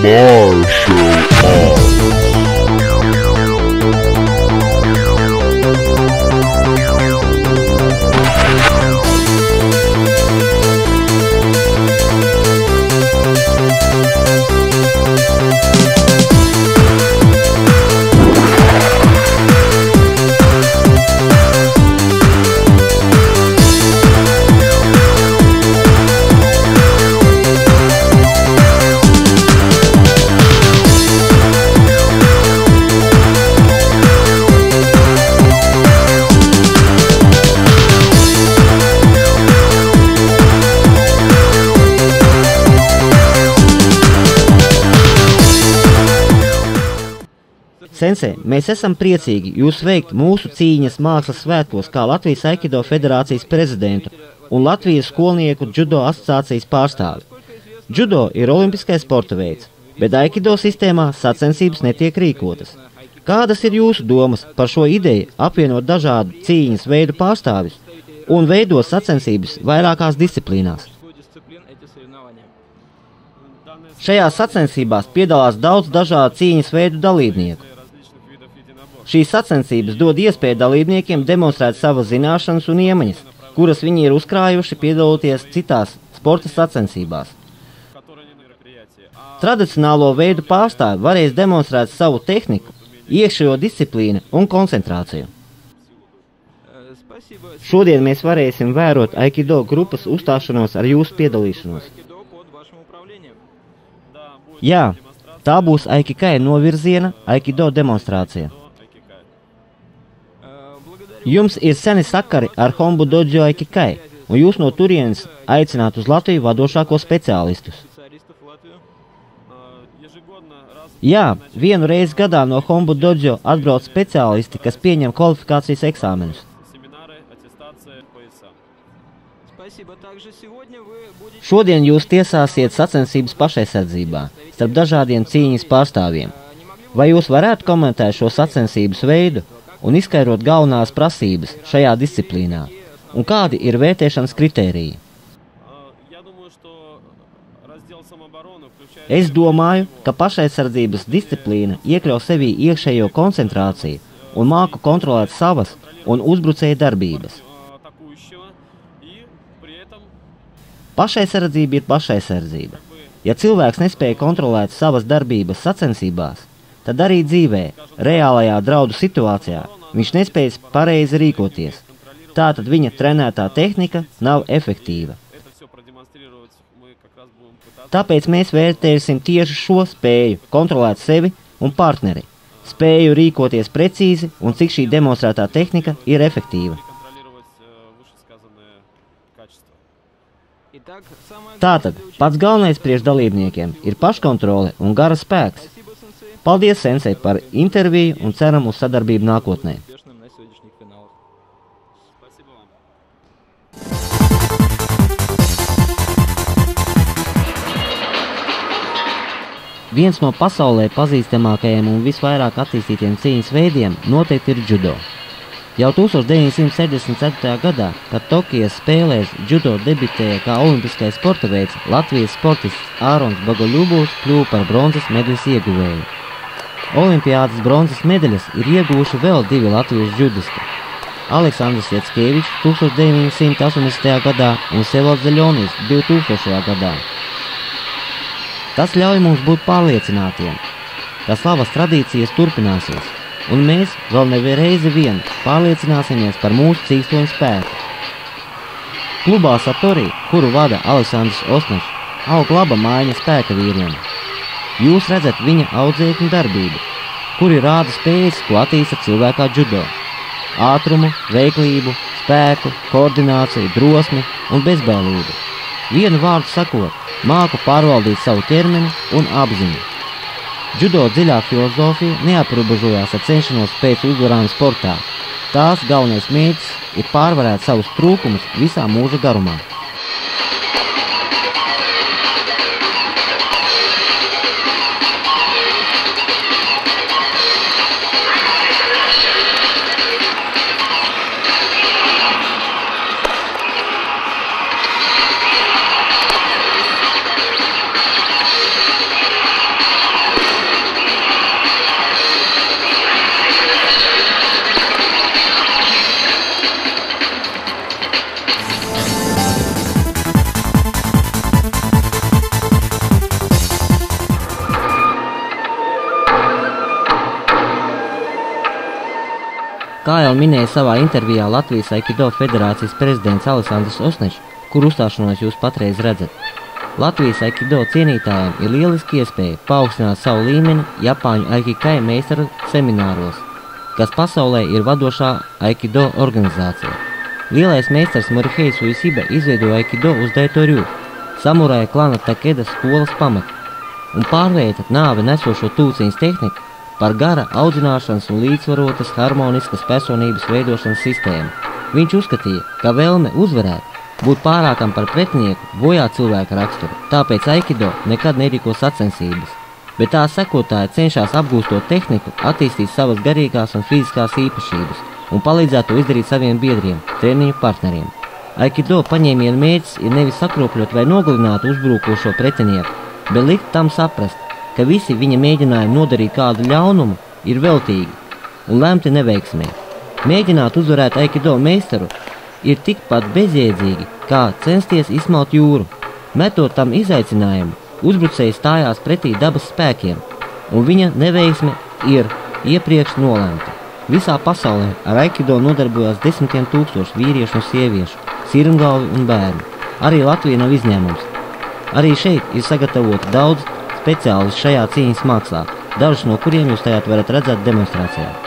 Martial arts. Sensei, mēs esam priecīgi jūs sveikt mūsu cīņas mākslas svētkos kā Latvijas Aikido federācijas prezidentu un Latvijas skolnieku džudo asociācijas pārstāvi. Džudo ir olimpiskais sporta veids, bet Aikido sistēmā sacensības netiek rīkotas. Kādas ir jūsu domas par šo ideju apvienot dažādu cīņas veidu pārstāvis un veidot sacensības vairākās disciplīnās? Šajās sacensībās piedalās daudz dažādu cīņas veidu dalībnieku. Šīs sacensības dod iespēju dalībniekiem demonstrēt savas zināšanas un iemaņas, kuras viņi ir uzkrājuši piedaloties citās sporta sacensībās. Tradicionālo veidu pārstāvi varēs demonstrēt savu tehniku, iekšējo disciplīnu un koncentrāciju. Šodien mēs varēsim vērot Aikido grupas uzstāšanos ar jūsu piedalīšanos. Jā, tā būs Aikikai novirziena Aikido demonstrācija. Jums ir seni sakari ar Hombu Dojo Aikikai, un jūs no turienes aicināt uz Latviju vadošāko speciālistus. Jā, vienu reizi gadā no Hombu Dojo atbrauc speciālisti, kas pieņem kvalifikācijas eksāmenus. Šodien jūs tiesāsiet sacensības pašaizsardzībā starp dažādiem cīņas pārstāvjiem. Vai jūs varētu komentēt šo sacensības veidu un izskaidrot galvenās prasības šajā disciplīnā? Un kādi ir vērtēšanas kritēriji? Es domāju, ka pašaizsardzības disciplīna iekļauj sevī iekšējo koncentrāciju un māku kontrolēt savas un uzbrucēja darbības. Pašaizsardzība ir pašaizsardzība. Ja cilvēks nespēja kontrolēt savas darbības sacensībās, tad arī dzīvē, reālajā draudu situācijā, viņš nespējas pareizi rīkoties. Tātad viņa trenētā tehnika nav efektīva. Tāpēc mēs vērtēsim tieši šo spēju kontrolēt sevi un partneri, spēju rīkoties precīzi un cik šī demonstrētā tehnika ir efektīva. Tātad pats galvenais priekš dalībniekiem ir paškontrole un gara spēks. Paldies, Sensei, par interviju un ceram uz sadarbību nākotnē. Viens no pasaulē pazīstamākajiem un visvairāk attīstītiem cīņas veidiem noteikti ir džudo. Jau 1964. gadā, kad Tokijas spēlēs džudo debitēja kā olimpiskais sporta veids, Latvijas sportists Ārons Bagoļubovs kļuva par bronzas medaļas ieguvēju. Olimpiādas bronzas medaļas ir ieguvuši vēl divi latviešu džudisti – Aleksandrs Jackievičs 1980. gadā un Sevalds Zaļonis 2000. gadā. Tas ļauj mums būt pārliecinātiem, ka slavas tradīcijas turpināsies, un mēs vēl nevienreizi vien pārliecināsimies par mūsu cīkstoņu spēku. Klubā Satori, kuru vada Aleksandrs Osnašs, aug laba maiņa spēka vīriem. Jūs redzat viņa audzēkņu darbību, kuri rāda spējas, ko attīsta cilvēkā džudo. Ātrumu, veiklību, spēku, koordināciju, drosmi un bezbailību. Vienu vārdu sakot, māku pārvaldīt savu ķermeni un apziņu. Džudo dziļā filozofija neaprobežojās ar cenšanos pēc uzvarām sportā. Tās galvenais mērķis ir pārvarēt savus trūkumus visā mūža garumā. Kā jau minēja savā intervijā Latvijas Aikido federācijas prezidents Aleksandrs Osnečs, kur uzstāšanos jūs patreiz redzat, Latvijas Aikido cienītājiem ir lieliski iespēja paaugstināt savu līmeni Japāņu Aikikai meistaru semināros, kas pasaulē ir vadošā Aikido organizācija. Lielais meistars Morihei Ueshiba izveidoja Aikido uz Daitoryu, samuraja klana Takedas skolas pamatu, un pārvērta nāvi nesošo tūciņas tehniku par gara audzināšanas un līdzsvarotas harmoniskas personības veidošanas sistēmu. Viņš uzskatīja, ka vēlme uzvarēt būt pārākam par pretinieku bojā cilvēka raksturu, tāpēc Aikido nekad nerīko sacensības, bet tā sekotāji cenšas apgūstot tehniku, attīstīt savas garīgās un fiziskās īpašības un palīdzēt to izdarīt saviem biedriem, treniņu partneriem. Aikido paņēmienu mērķis ir nevis sakropļot vai nogalināt uzbrukošo pretinieku, bet likt tam saprast, ka visi viņa mēģinājumi nodarīt kādu ļaunumu ir veltīgi un lemti neveiksmē. Mēģināt uzvarēt Aikido meistaru ir tikpat bezjēdzīgi, kā censties izsmaut jūru. Metot tam izaicinājumu, uzbrucējs stājās pretī dabas spēkiem, un viņa neveiksme ir iepriekš nolēmta. Visā pasaulē ar Aikido nodarbojās desmitiem tūkstošu vīriešu un sieviešu, sirmgalvi un bērnu. Arī Latvija nav izņēmums. Arī šeit ir sagatavoti daudz speciālisti šajā cīņas mākslā, dažus no kuriem jūs tajā varat redzēt demonstrācijā.